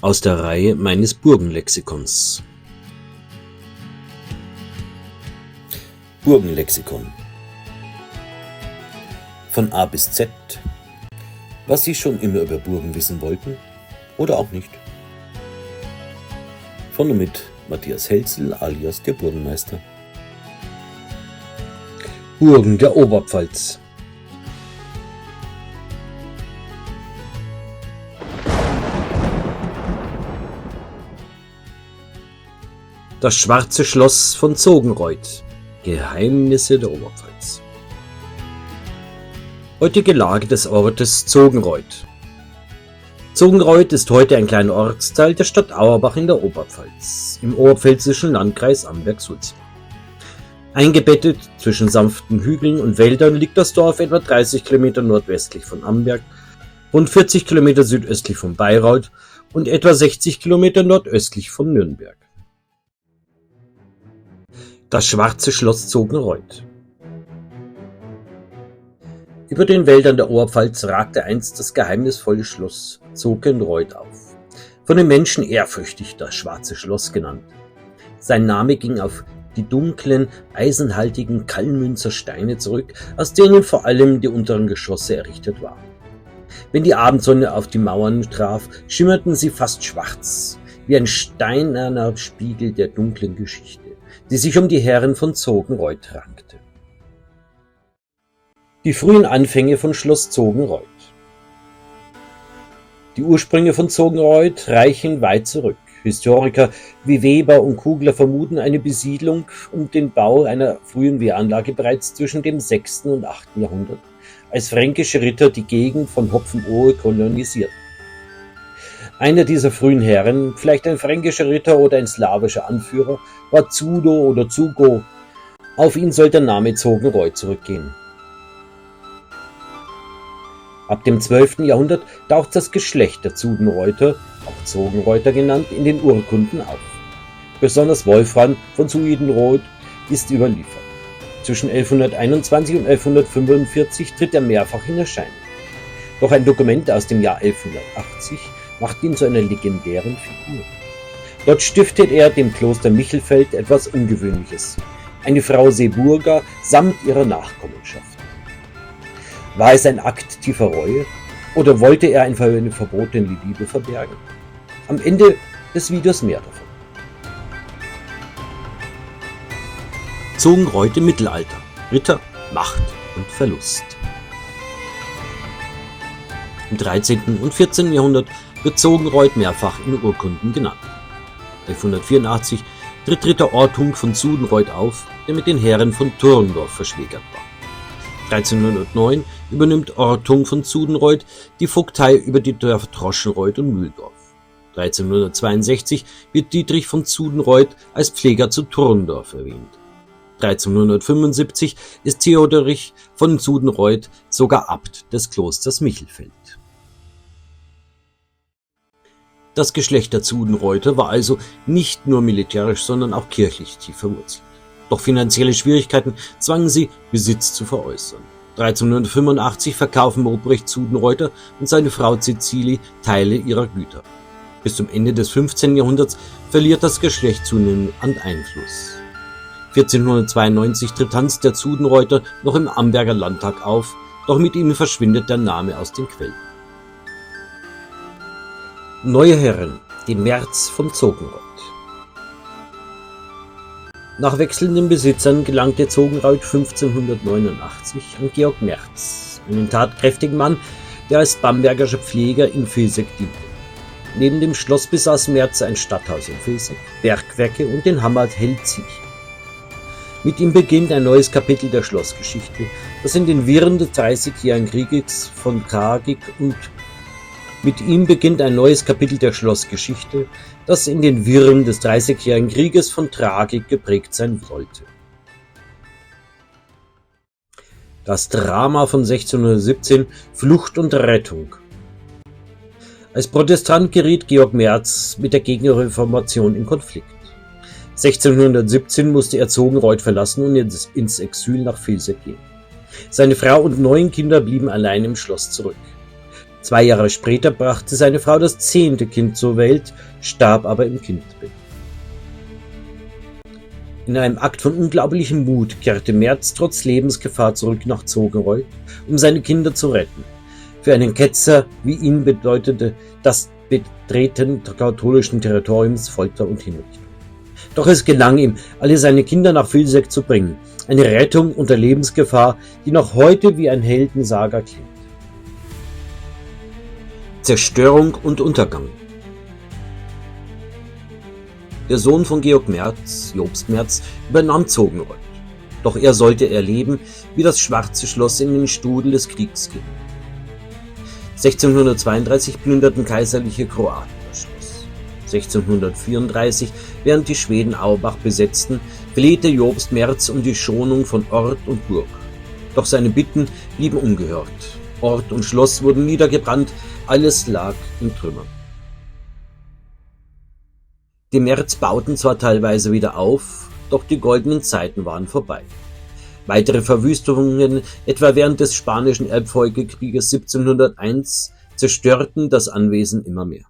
Aus der Reihe meines Burgenlexikons. Burgenlexikon. Von A bis Z. Was Sie schon immer über Burgen wissen wollten oder auch nicht. Von und mit Matthias Helzel alias der Burgenmeister. Burgen der Oberpfalz. Das schwarze Schloss von Zogenreuth. Geheimnisse der Oberpfalz. Heutige Lage des Ortes Zogenreuth. Zogenreuth ist heute ein kleiner Ortsteil der Stadt Auerbach in der Oberpfalz, im oberpfälzischen Landkreis Amberg-Sulzbach. Eingebettet zwischen sanften Hügeln und Wäldern liegt das Dorf etwa 30 Kilometer nordwestlich von Amberg, rund 40 Kilometer südöstlich von Bayreuth und etwa 60 Kilometer nordöstlich von Nürnberg. Das schwarze Schloss Zogenreuth. Über den Wäldern der Oberpfalz ragte einst das geheimnisvolle Schloss Zogenreuth auf, von den Menschen ehrfürchtig das schwarze Schloss genannt. Sein Name ging auf die dunklen, eisenhaltigen Kallmünzer Steine zurück, aus denen vor allem die unteren Geschosse errichtet waren. Wenn die Abendsonne auf die Mauern traf, schimmerten sie fast schwarz, wie ein steinerner Spiegel der dunklen Geschichte, die sich um die Herren von Zogenreuth rankte. Die frühen Anfänge von Schloss Zogenreuth. Die Ursprünge von Zogenreuth reichen weit zurück. Historiker wie Weber und Kugler vermuten eine Besiedlung und den Bau einer frühen Wehranlage bereits zwischen dem 6. und 8. Jahrhundert, als fränkische Ritter die Gegend von Hopfenohe kolonisierten. Einer dieser frühen Herren, vielleicht ein fränkischer Ritter oder ein slawischer Anführer, war Zudo oder Zugo. Auf ihn soll der Name Zogenreuth zurückgehen. Ab dem 12. Jahrhundert taucht das Geschlecht der Zudenreuther, auch Zogenreuther genannt, in den Urkunden auf. Besonders Wolfram von Zuidenroth ist überliefert. Zwischen 1121 und 1145 tritt er mehrfach in Erscheinung. Doch ein Dokument aus dem Jahr 1180 macht ihn zu einer legendären Figur. Dort stiftet er dem Kloster Michelfeld etwas Ungewöhnliches: eine Frau Seeburger samt ihrer Nachkommenschaft. War es ein Akt tiefer Reue oder wollte er eine verbotene Liebe verbergen? Am Ende des Videos mehr davon. Zogenreuth im Mittelalter. Ritter, Macht und Verlust. Im 13. und 14. Jahrhundert wird Zogenreuth mehrfach in Urkunden genannt. 1184 tritt Ritter Ortung von Zudenreuth auf, der mit den Herren von Turndorf verschwägert war. 1309 übernimmt Ortung von Zudenreuth die Vogtei über die Dörfer Troschenreuth und Mühldorf. 1362 wird Dietrich von Zudenreuth als Pfleger zu Turndorf erwähnt. 1375 ist Theodorich von Zudenreuth sogar Abt des Klosters Michelfeld. Das Geschlecht der Zudenreuther war also nicht nur militärisch, sondern auch kirchlich tief verwurzelt. Doch finanzielle Schwierigkeiten zwangen sie, Besitz zu veräußern. 1385 verkaufen Ruprecht Zudenreuther und seine Frau Cäcilie Teile ihrer Güter. Bis zum Ende des 15. Jahrhunderts verliert das Geschlecht zunehmend an Einfluss. 1492 tritt Hans der Zudenreuther noch im Amberger Landtag auf, doch mit ihm verschwindet der Name aus den Quellen. Neue Herren, die Merz von Zogenreuth. Nach wechselnden Besitzern gelangte Zogenreuth 1589 an Georg Merz, einen tatkräftigen Mann, der als bambergischer Pfleger in Vilseck diente. Neben dem Schloss besaß Merz ein Stadthaus in Vilseck, Bergwerke und den Hammer Helzig. Mit ihm beginnt ein neues Kapitel der Schlossgeschichte, das in den Wirren des 30-jährigen Krieges von Tragik und Mit ihm beginnt ein neues Kapitel der Schlossgeschichte, das in den Wirren des Dreißigjährigen Krieges von Tragik geprägt sein sollte. Das Drama von 1617, Flucht und Rettung. Als Protestant geriet Georg Merz mit der Gegenreformation in Konflikt. 1617 musste er Zogenreuth verlassen und ins Exil nach Vilseck gehen. Seine Frau und 9 Kinder blieben allein im Schloss zurück. 2 Jahre später brachte seine Frau das 10. Kind zur Welt, starb aber im Kindbett. In einem Akt von unglaublichem Mut kehrte Merz trotz Lebensgefahr zurück nach Zogenreuth, um seine Kinder zu retten. Für einen Ketzer wie ihn bedeutete das Betreten des katholischen Territoriums Folter und Hinrichtung. Doch es gelang ihm, alle seine Kinder nach Vilseck zu bringen. Eine Rettung unter Lebensgefahr, die noch heute wie ein Heldensaga klingt. Zerstörung und Untergang. Der Sohn von Georg Merz, Jobst Merz, übernahm Zogenreuth. Doch er sollte erleben, wie das Schwarze Schloss in den Strudel des Kriegs ging. 1632 plünderten kaiserliche Kroaten das Schloss. 1634, während die Schweden Auerbach besetzten, flehte Jobst Merz um die Schonung von Ort und Burg. Doch seine Bitten blieben ungehört. Ort und Schloss wurden niedergebrannt, alles lag in Trümmern. Die Merz bauten zwar teilweise wieder auf, doch die goldenen Zeiten waren vorbei. Weitere Verwüstungen, etwa während des Spanischen Erbfolgekrieges 1701, zerstörten das Anwesen immer mehr.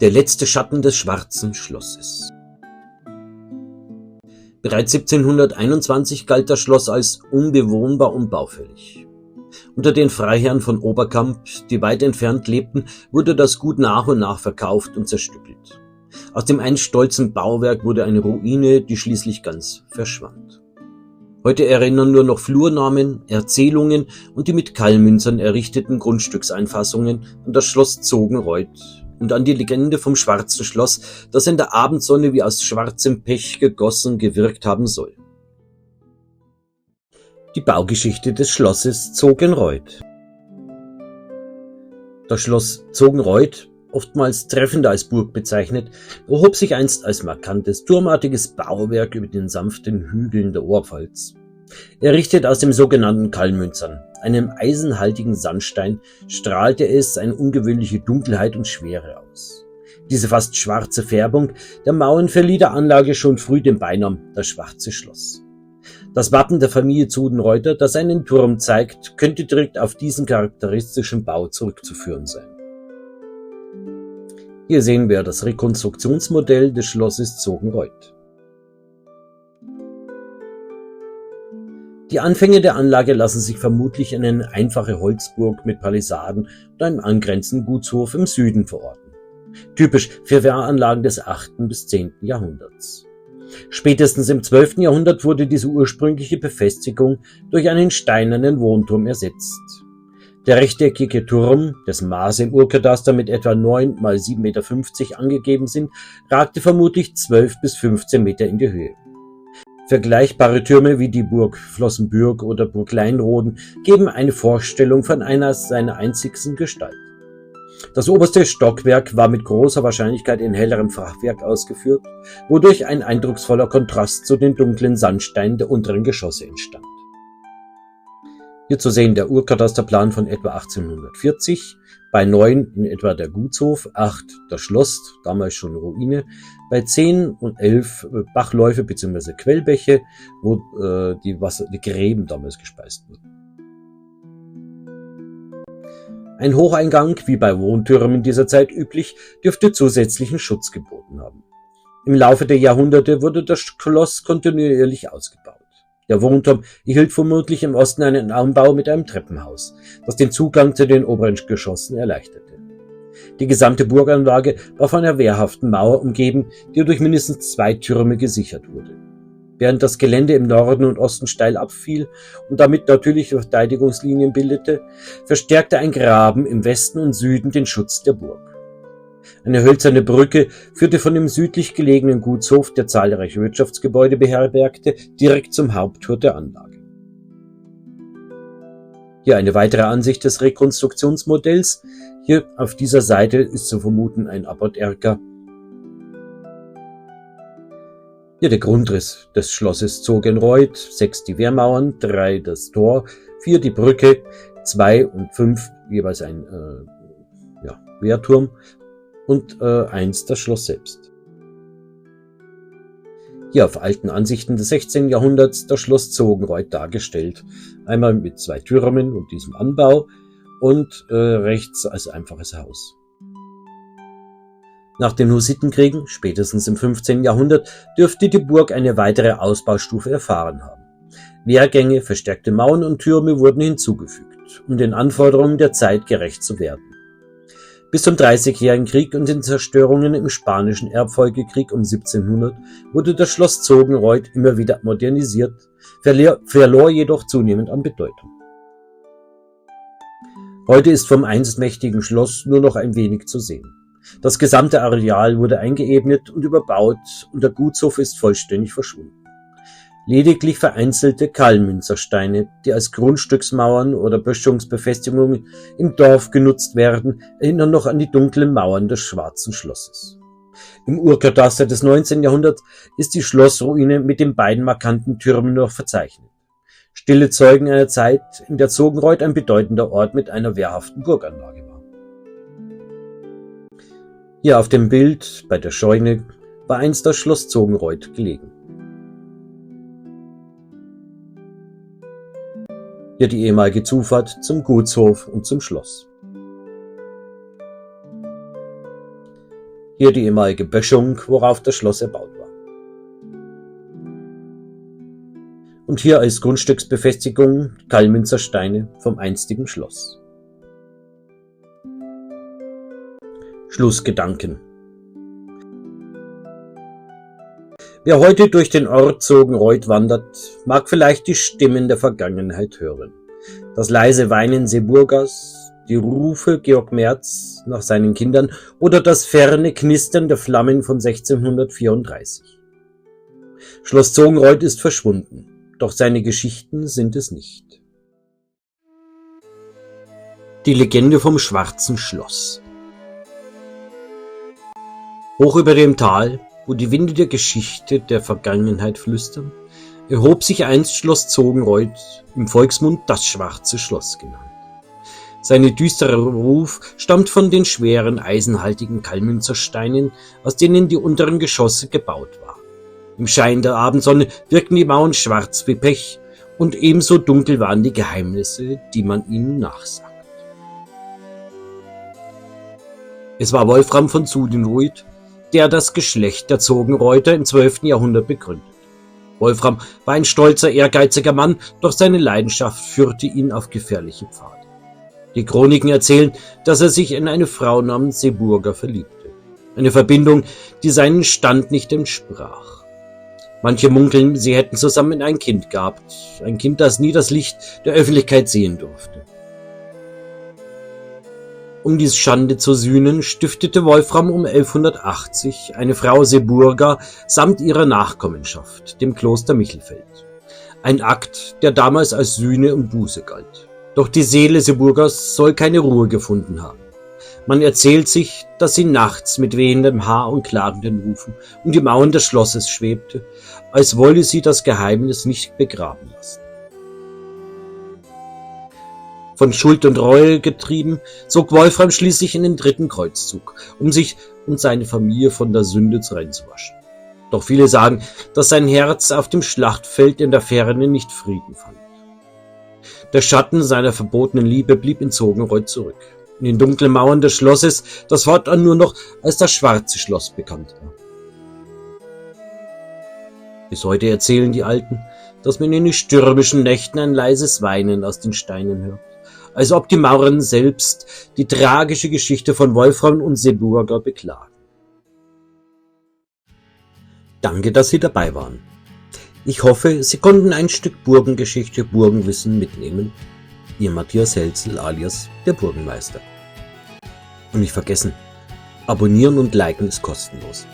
Der letzte Schatten des Schwarzen Schlosses. Bereits 1721 galt das Schloss als unbewohnbar und baufällig. Unter den Freiherren von Oberkamp, die weit entfernt lebten, wurde das Gut nach und nach verkauft und zerstückelt. Aus dem einst stolzen Bauwerk wurde eine Ruine, die schließlich ganz verschwand. Heute erinnern nur noch Flurnamen, Erzählungen und die mit Kallmünzern errichteten Grundstückseinfassungen an das Schloss Zogenreuth und an die Legende vom Schwarzen Schloss, das in der Abendsonne wie aus schwarzem Pech gegossen gewirkt haben soll. Die Baugeschichte des Schlosses Zogenreuth. Das Schloss Zogenreuth, oftmals treffender als Burg bezeichnet, erhob sich einst als markantes, turmartiges Bauwerk über den sanften Hügeln der Oberpfalz. Errichtet aus dem sogenannten Kallmünzern, einem eisenhaltigen Sandstein, strahlte es eine ungewöhnliche Dunkelheit und Schwere aus. Diese fast schwarze Färbung der Mauern verlieh der Anlage schon früh den Beinamen das Schwarze Schloss. Das Wappen der Familie Zudenreuther, das einen Turm zeigt, könnte direkt auf diesen charakteristischen Bau zurückzuführen sein. Hier sehen wir das Rekonstruktionsmodell des Schlosses Zogenreuth. Die Anfänge der Anlage lassen sich vermutlich in eine einfache Holzburg mit Palisaden und einem angrenzenden Gutshof im Süden verorten. Typisch für Wehranlagen des 8. bis 10. Jahrhunderts. Spätestens im 12. Jahrhundert wurde diese ursprüngliche Befestigung durch einen steinernen Wohnturm ersetzt. Der rechteckige Turm, dessen Maße im Urkataster mit etwa 9 x 7,50 Meter angegeben sind, ragte vermutlich 12 bis 15 Meter in die Höhe. Vergleichbare Türme wie die Burg Flossenbürg oder Burg Leinroden geben eine Vorstellung von einer seiner einzigsten Gestalt. Das oberste Stockwerk war mit großer Wahrscheinlichkeit in hellerem Fachwerk ausgeführt, wodurch ein eindrucksvoller Kontrast zu den dunklen Sandsteinen der unteren Geschosse entstand. Hier zu sehen der Urkatasterplan von etwa 1840, bei 9 in etwa der Gutshof, 8 das Schloss, damals schon Ruine, bei 10 und 11 Bachläufe bzw. Quellbäche, wo die Gräben damals gespeist wurden. Ein Hocheingang, wie bei Wohntürmen dieser Zeit üblich, dürfte zusätzlichen Schutz geboten haben. Im Laufe der Jahrhunderte wurde das Schloss kontinuierlich ausgebaut. Der Wohnturm erhielt vermutlich im Osten einen Anbau mit einem Treppenhaus, das den Zugang zu den oberen Geschossen erleichterte. Die gesamte Burganlage war von einer wehrhaften Mauer umgeben, die durch mindestens 2 Türme gesichert wurde. Während das Gelände im Norden und Osten steil abfiel und damit natürliche Verteidigungslinien bildete, verstärkte ein Graben im Westen und Süden den Schutz der Burg. Eine hölzerne Brücke führte von dem südlich gelegenen Gutshof, der zahlreiche Wirtschaftsgebäude beherbergte, direkt zum Haupttor der Anlage. Hier eine weitere Ansicht des Rekonstruktionsmodells. Hier auf dieser Seite ist zu vermuten ein Abbauerker. Hier der Grundriss des Schlosses Zogenreuth, 6 die Wehrmauern, 3 das Tor, 4 die Brücke, 2 und 5 jeweils ein Wehrturm und 1 das Schloss selbst. Hier auf alten Ansichten des 16. Jahrhunderts das Schloss Zogenreuth dargestellt. Einmal mit 2 Türmen und diesem Anbau und rechts als einfaches Haus. Nach den Hussitenkriegen, spätestens im 15. Jahrhundert, dürfte die Burg eine weitere Ausbaustufe erfahren haben. Wehrgänge, verstärkte Mauern und Türme wurden hinzugefügt, um den Anforderungen der Zeit gerecht zu werden. Bis zum Dreißigjährigen Krieg und den Zerstörungen im Spanischen Erbfolgekrieg um 1700 wurde das Schloss Zogenreuth immer wieder modernisiert, verlor jedoch zunehmend an Bedeutung. Heute ist vom einst mächtigen Schloss nur noch ein wenig zu sehen. Das gesamte Areal wurde eingeebnet und überbaut und der Gutshof ist vollständig verschwunden. Lediglich vereinzelte Kalmünzersteine, die als Grundstücksmauern oder Böschungsbefestigungen im Dorf genutzt werden, erinnern noch an die dunklen Mauern des Schwarzen Schlosses. Im Urkataster des 19. Jahrhunderts ist die Schlossruine mit den beiden markanten Türmen noch verzeichnet. Stille Zeugen einer Zeit, in der Zogenreuth ein bedeutender Ort mit einer wehrhaften Burganlage war. Hier auf dem Bild bei der Scheune war einst das Schloss Zogenreuth gelegen. Hier die ehemalige Zufahrt zum Gutshof und zum Schloss. Hier die ehemalige Böschung, worauf das Schloss erbaut war. Und hier als Grundstücksbefestigung Kalmünzersteine vom einstigen Schloss. Schlussgedanken. Wer heute durch den Ort Zogenreuth wandert, mag vielleicht die Stimmen der Vergangenheit hören. Das leise Weinen Seeburgers, die Rufe Georg Merz nach seinen Kindern oder das ferne Knistern der Flammen von 1634. Schloss Zogenreuth ist verschwunden, doch seine Geschichten sind es nicht. Die Legende vom Schwarzen Schloss. Hoch über dem Tal, wo die Winde der Geschichte der Vergangenheit flüstern, erhob sich einst Schloss Zogenreuth, im Volksmund das Schwarze Schloss genannt. Sein düsterer Ruf stammt von den schweren, eisenhaltigen Kalmünzersteinen, aus denen die unteren Geschosse gebaut waren. Im Schein der Abendsonne wirkten die Mauern schwarz wie Pech und ebenso dunkel waren die Geheimnisse, die man ihnen nachsagt. Es war Wolfram von Zudenruit, der das Geschlecht der Zogenreuther im 12. Jahrhundert begründet. Wolfram war ein stolzer, ehrgeiziger Mann, doch seine Leidenschaft führte ihn auf gefährliche Pfade. Die Chroniken erzählen, dass er sich in eine Frau namens Seeburger verliebte. Eine Verbindung, die seinem Stand nicht entsprach. Manche munkeln, sie hätten zusammen ein Kind gehabt. Ein Kind, das nie das Licht der Öffentlichkeit sehen durfte. Um diese Schande zu sühnen, stiftete Wolfram um 1180 eine Frau Seeburger samt ihrer Nachkommenschaft, dem Kloster Michelfeld. Ein Akt, der damals als Sühne und Buße galt. Doch die Seele Seeburgers soll keine Ruhe gefunden haben. Man erzählt sich, dass sie nachts mit wehendem Haar und klagenden Rufen um die Mauern des Schlosses schwebte, als wolle sie das Geheimnis nicht begraben lassen. Von Schuld und Reue getrieben, zog Wolfram schließlich in den 3. Kreuzzug, um sich und seine Familie von der Sünde reinzuwaschen. Doch viele sagen, dass sein Herz auf dem Schlachtfeld in der Ferne nicht Frieden fand. Der Schatten seiner verbotenen Liebe blieb in Zogenreuth zurück. In den dunklen Mauern des Schlosses, das fortan nur noch als das Schwarze Schloss bekannt war. Bis heute erzählen die Alten, dass man in den stürmischen Nächten ein leises Weinen aus den Steinen hört, als ob die Mauren selbst die tragische Geschichte von Wolfram und Seeburger beklagen. Danke, dass Sie dabei waren. Ich hoffe, Sie konnten ein Stück Burgengeschichte, Burgenwissen mitnehmen. Ihr Matthias Helzel alias der Burgenmeister. Und nicht vergessen, abonnieren und liken ist kostenlos.